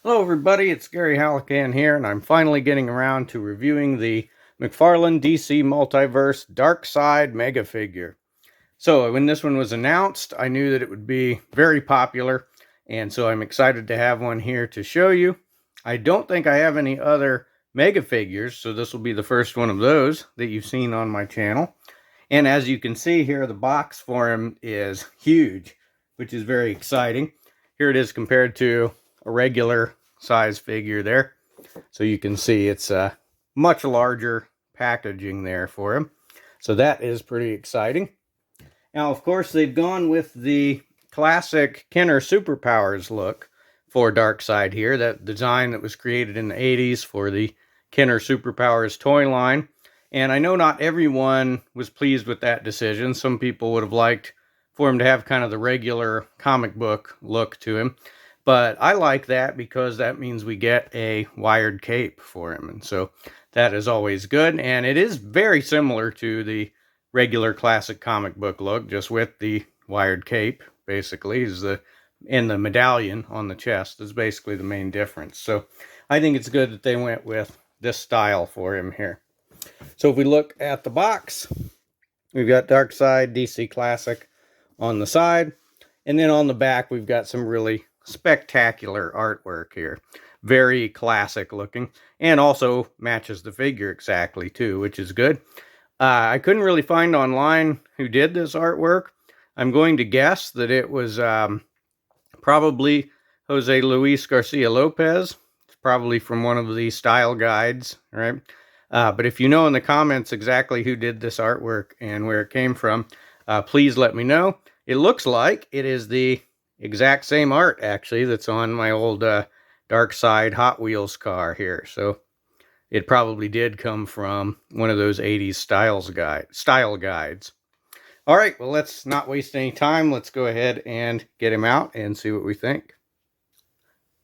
Hello everybody, it's Gary Hallican here, and I'm finally getting around to reviewing the McFarlane DC Multiverse Darkseid Mega figure. So when this one was announced, I knew that it would be very popular, and so I'm excited to have one here to show you. I don't think I have any other Mega figures, so this will be the first one of those that you've seen on my channel. And as you can see here, the box for him is huge, which is very exciting. Here it is compared to a regular size figure there. So you can see it's a much larger packaging there for him. So that is pretty exciting. Now, of course, they've gone with the classic Kenner Superpowers look for Darkseid here. That design that was created in the 80s for the Kenner Superpowers toy line. And I know not everyone was pleased with that decision. Some people would have liked for him to have kind of the regular comic book look to him. But I like that because that means we get a wired cape for him. And so that is always good. And it is very similar to the regular classic comic book look, just with the wired cape, basically, and the medallion on the chest is basically the main difference. So I think it's good that they went with this style for him here. So if we look at the box, we've got Darkseid DC Classic on the side. And then on the back, we've got some really spectacular artwork here. Very classic looking, and also matches the figure exactly too, which is good. I couldn't really find online who did this artwork. I'm going to guess that it was probably Jose Luis Garcia Lopez. It's probably from one of the style guides, right? But if you know in the comments exactly who did this artwork and where it came from, please let me know. It looks like it is the exact same art, actually, that's on my old Darkseid Hot Wheels car here. So it probably did come from one of those 80s style guides. All right, well, let's not waste any time. Let's go ahead and get him out and see what we think.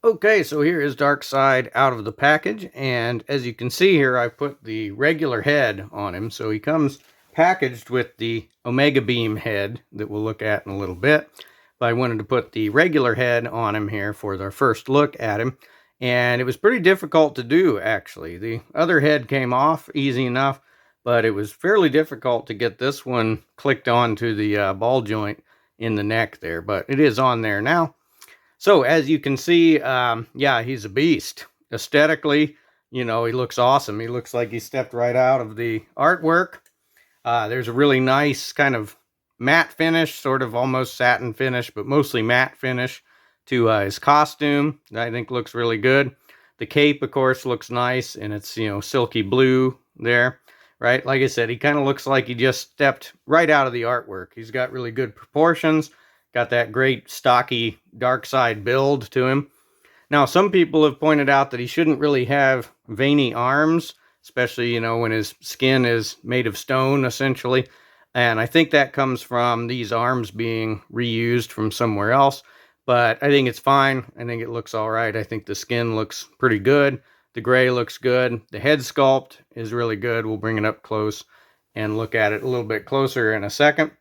Okay, so here is Darkseid out of the package, and as you can see here, I put the regular head on him. So he comes packaged with the Omega Beam head that we'll look at in a little bit. But I wanted to put the regular head on him here for our first look at him. And it was pretty difficult to do, actually. The other head came off easy enough, but it was fairly difficult to get this one clicked onto the ball joint in the neck there. But it is on there now. So as you can see, yeah, he's a beast. Aesthetically, you know, he looks awesome. He looks like he stepped right out of the artwork. There's a really nice kind of matte finish, sort of almost satin finish, but mostly matte finish to his costume. I think looks really good. The cape, of course, looks nice, and it's, you know, silky blue there, right? Like I said, he kind of looks like he just stepped right out of the artwork. He's got really good proportions, got that great stocky Darkseid build to him. Now, some people have pointed out that he shouldn't really have veiny arms, especially, you know, when his skin is made of stone, essentially. And I think that comes from these arms being reused from somewhere else. But I think it's fine. I think it looks all right. I think the skin looks pretty good. The gray looks good. The head sculpt is really good. We'll bring it up close and look at it a little bit closer in a second.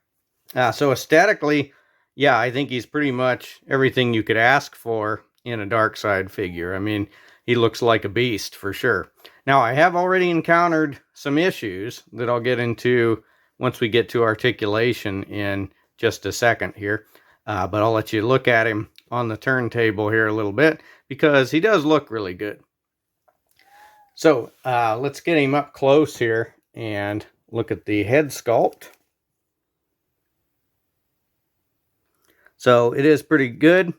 So aesthetically, yeah, I think he's pretty much everything you could ask for in a Darkseid figure. I mean, he looks like a beast for sure. Now, I have already encountered some issues that I'll get into once we get to articulation in just a second here. But I'll let you look at him on the turntable here a little bit, because he does look really good. So let's get him up close here and look at the head sculpt. So it is pretty good,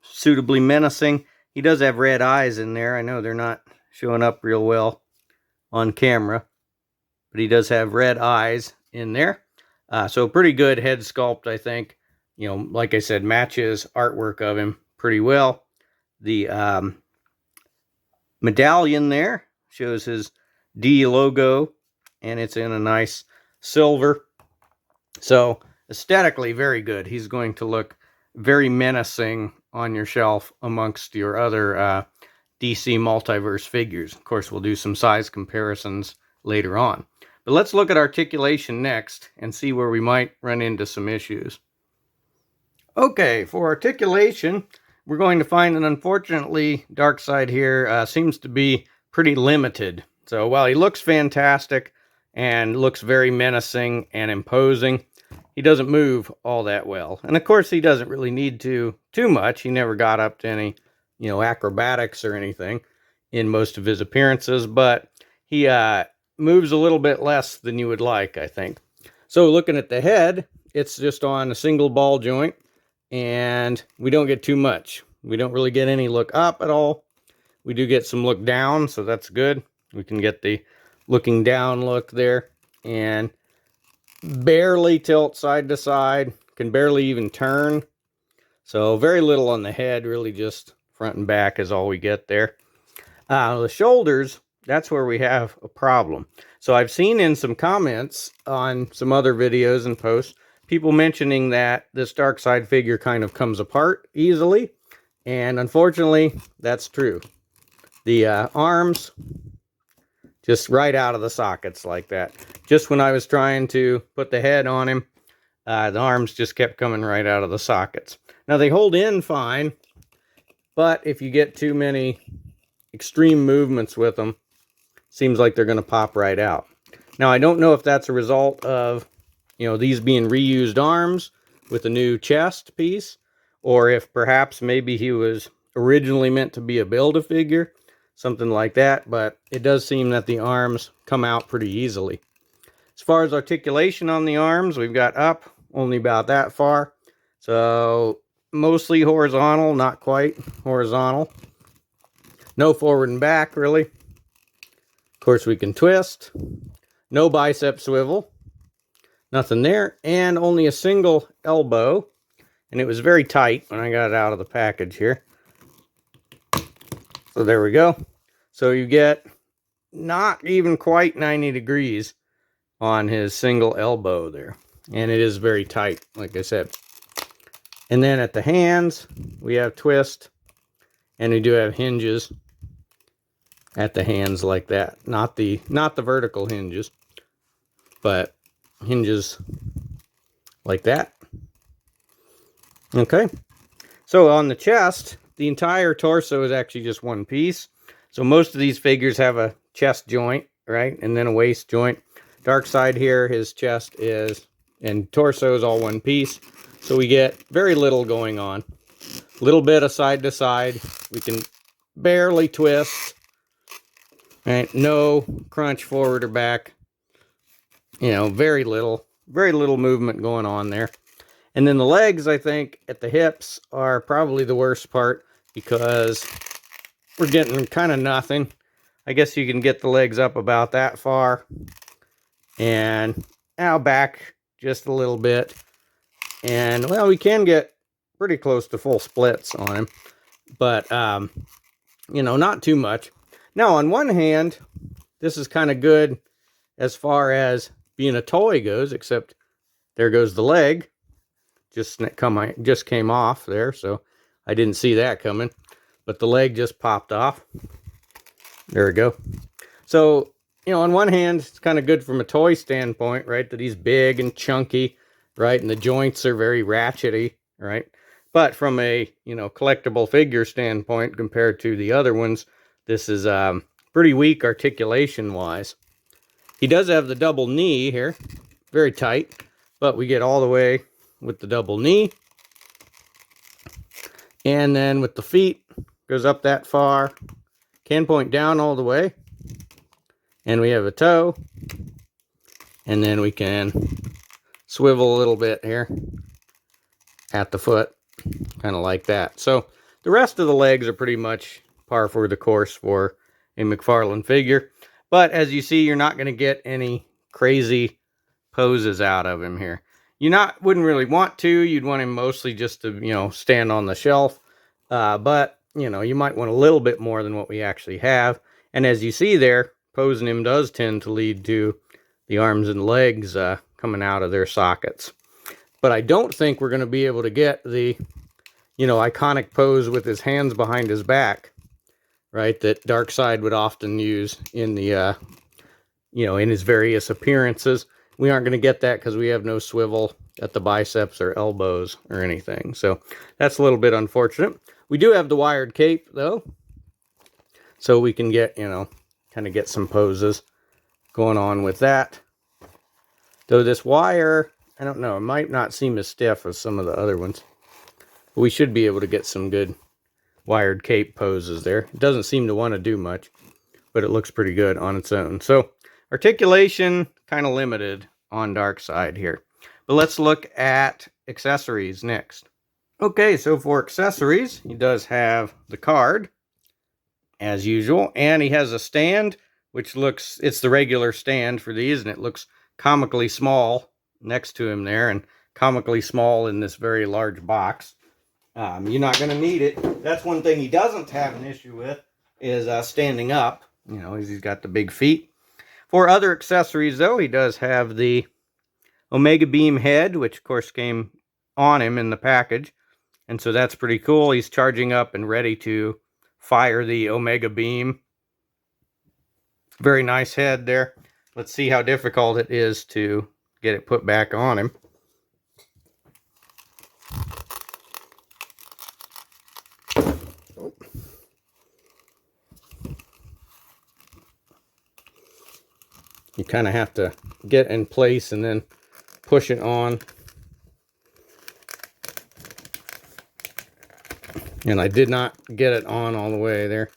suitably menacing. He does have red eyes in there. I know they're not showing up real well on camera, but he does have red eyes in there. So pretty good head sculpt, I think. You know, like I said, matches artwork of him pretty well. The medallion there shows his D logo, and it's in a nice silver. So aesthetically, very good. He's going to look very menacing on your shelf amongst your other DC Multiverse figures. Of course, we'll do some size comparisons later on. But let's look at articulation next and see where we might run into some issues. Okay, for articulation, we're going to find that unfortunately Darkseid here seems to be pretty limited. So while he looks fantastic and looks very menacing and imposing, he doesn't move all that well. And of course he doesn't really need to too much. He never got up to any, acrobatics or anything in most of his appearances, but he moves a little bit less than you would like, I think. So looking at the head, it's just on a single ball joint, and we don't get too much. We don't really get any look up at all. We do get some look down, so that's good. We can get the looking down look there, and barely tilt side to side, can barely even turn. So very little on the head, really just front and back is all we get there. The shoulders, that's where we have a problem. So I've seen in some comments on some other videos and posts, people mentioning that this Darkseid figure kind of comes apart easily. And unfortunately, that's true. The arms, just right out of the sockets like that. Just when I was trying to put the head on him, the arms just kept coming right out of the sockets. Now they hold in fine, but if you get too many extreme movements with them, seems like they're going to pop right out. Now I don't know if that's a result of, these being reused arms with a new chest piece, or if perhaps maybe he was originally meant to be a Build-A-Figure, something like that, but it does seem that the arms come out pretty easily. As far as articulation on the arms, we've got up only about that far, so mostly horizontal, not quite horizontal. No forward and back, really. Of course, we can twist. No bicep swivel. Nothing there. And only a single elbow. And it was very tight when I got it out of the package here. So there we go. So you get not even quite 90 degrees on his single elbow there. And it is very tight, like I said. And then at the hands, we have twist. And we do have hinges at the hands like that. Not the vertical hinges, but hinges like that. Okay. So on the chest, the entire torso is actually just one piece. So most of these figures have a chest joint, right? And then a waist joint. Darkseid here, his chest is, and torso is all one piece. So we get very little going on. A little bit of side to side. We can barely twist. Right? No crunch forward or back. Very little movement going on there. And then the legs, I think, at the hips are probably the worst part because we're getting kind of nothing. I guess you can get the legs up about that far. And now back just a little bit. And, well, we can get pretty close to full splits on him. But, not too much. Now, on one hand, this is kind of good as far as being a toy goes, except there goes the leg. Just came off there, so I didn't see that coming. But the leg just popped off. There we go. So, on one hand, it's kind of good from a toy standpoint, right? That he's big and chunky, right? And the joints are very ratchety, right? But from a, collectible figure standpoint compared to the other ones, this is pretty weak articulation-wise. He does have the double knee here, very tight, but we get all the way with the double knee. And then with the feet, goes up that far, can point down all the way. And we have a toe. And then we can swivel a little bit here at the foot, kind of like that. So the rest of the legs are pretty much par for the course for a McFarlane figure. But as you see, you're not going to get any crazy poses out of him here. Wouldn't really want to. You'd want him mostly just to, stand on the shelf. But, you might want a little bit more than what we actually have. And as you see there, posing him does tend to lead to the arms and legs coming out of their sockets. But I don't think we're going to be able to get the, iconic pose with his hands behind his back, right, that Darkseid would often use in the, in his various appearances. We aren't going to get that because we have no swivel at the biceps or elbows or anything. So that's a little bit unfortunate. We do have the wired cape, though, so we can get, kind of get some poses going on with that. Though this wire, I don't know, it might not seem as stiff as some of the other ones. But we should be able to get some good wired cape poses there. It doesn't seem to want to do much, but it looks pretty good on its own. So articulation, kind of limited on Darkseid here. But let's look at accessories next. Okay, so for accessories, he does have the card, as usual, and he has a stand, which looks, it's the regular stand for these, and it looks comically small next to him there, and comically small in this very large box. You're not going to need it. That's one thing he doesn't have an issue with, is standing up. He's got the big feet. For other accessories, though, he does have the Omega Beam head, which, of course, came on him in the package. And so that's pretty cool. He's charging up and ready to fire the Omega Beam. Very nice head there. Let's see how difficult it is to get it put back on him. You kind of have to get in place and then push it on. And I did not get it on all the way there.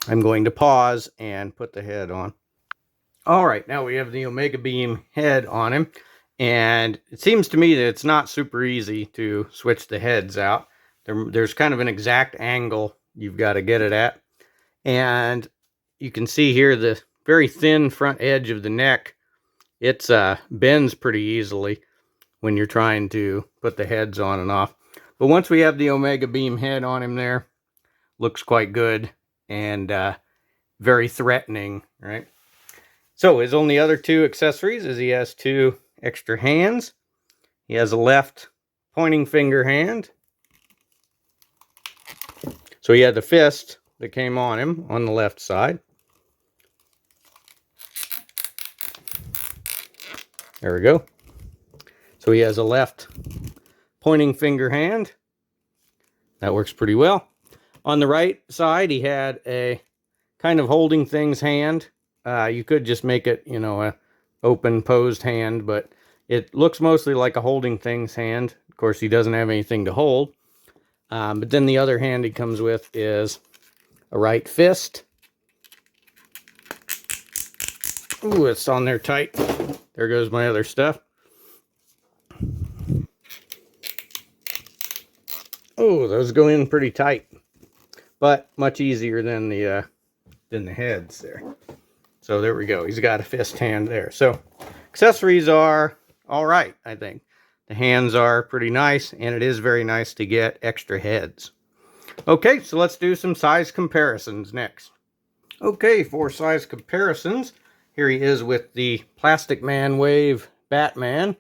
I'm going to pause and put the head on. All right, now we have the Omega Beam head on him. And it seems to me that it's not super easy to switch the heads out. There's kind of an exact angle you've got to get it at. And you can see here the very thin front edge of the neck. It's bends pretty easily when you're trying to put the heads on and off. But once we have the Omega Beam head on him there, looks quite good and very threatening, right? So his only other two accessories is he has two extra hands. He has a left pointing finger hand. So he had the fist that came on him on the left side. There we go. So he has a left pointing finger hand. That works pretty well. On the right side, he had a kind of holding things hand. You could just make it, a open posed hand, but it looks mostly like a holding things hand. Of course, he doesn't have anything to hold. But then the other hand he comes with is a right fist. Ooh, it's on there tight. There goes my other stuff. Oh, those go in pretty tight, but much easier than the heads there. So there we go. He's got a fist hand there. So accessories are all right, I think. The hands are pretty nice, and it is very nice to get extra heads. Okay, so let's do some size comparisons next. Okay, for size comparisons, here he is with the Plastic Man Wave Batman.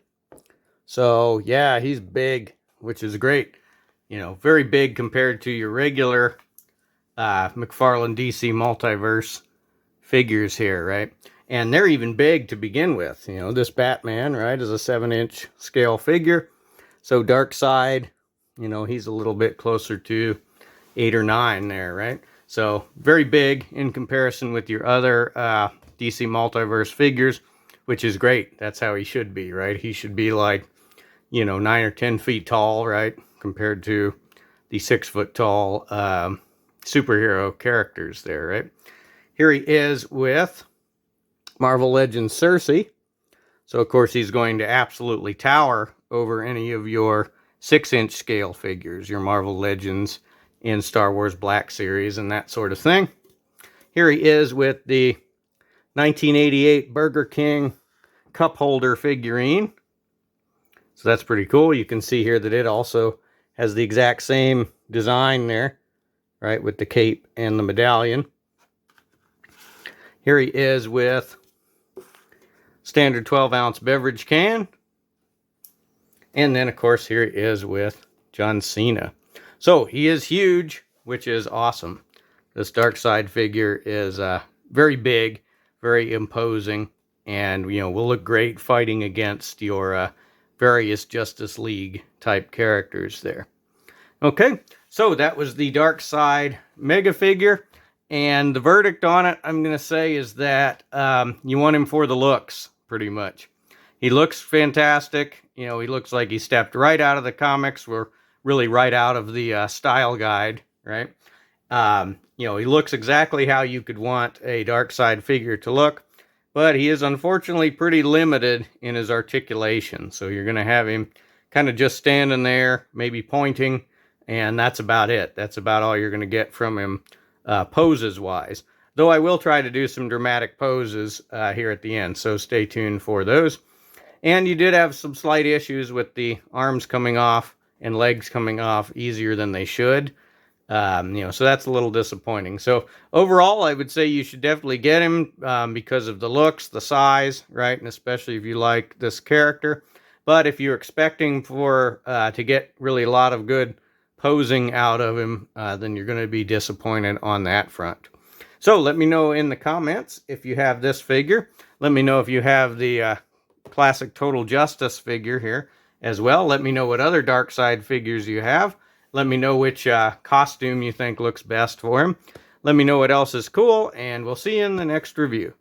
So yeah, he's big, which is great. Very big compared to your regular McFarlane DC Multiverse figures here, right? And they're even big to begin with. This Batman, right, is a 7-inch scale figure. So Darkseid, he's a little bit closer to 8 or 9 there, right? So very big in comparison with your other DC Multiverse figures, which is great. That's how he should be, right? He should be like, 9 or 10 feet tall, right? Compared to the 6 foot tall superhero characters there, right? Here he is with Marvel Legends Cersei. So, of course, he's going to absolutely tower over any of your 6-inch scale figures, your Marvel Legends in Star Wars Black Series and that sort of thing. Here he is with the 1988 Burger King cup holder figurine. So that's pretty cool. You can see here that it also has the exact same design there, right, with the cape and the medallion. Here he is with standard 12-ounce beverage can. And then, of course, here he is with John Cena. So he is huge, which is awesome. This Darkseid figure is very big, very imposing, and, will look great fighting against your various Justice League type characters there. Okay, so that was the Darkseid Mega figure, and the verdict on it, I'm going to say, is that you want him for the looks, pretty much. He looks fantastic. You know, he looks like he stepped right out of the comics, or really right out of the style guide, right? You know, he looks exactly how you could want a Darkseid figure to look, but he is unfortunately pretty limited in his articulation. So you're going to have him kind of just standing there, maybe pointing, and that's about it. That's about all you're going to get from him poses-wise. Though I will try to do some dramatic poses here at the end, so stay tuned for those. And you did have some slight issues with the arms coming off and legs coming off easier than they should. You know, so that's a little disappointing. So overall, I would say you should definitely get him because of the looks, the size, right? And especially if you like this character. But if you're expecting for to get really a lot of good posing out of him, then you're going to be disappointed on that front. So let me know in the comments if you have this figure. Let me know if you have the classic Total Justice figure here as well. Let me know what other Darkseid figures you have. Let me know which costume you think looks best for him. Let me know what else is cool, and we'll see you in the next review.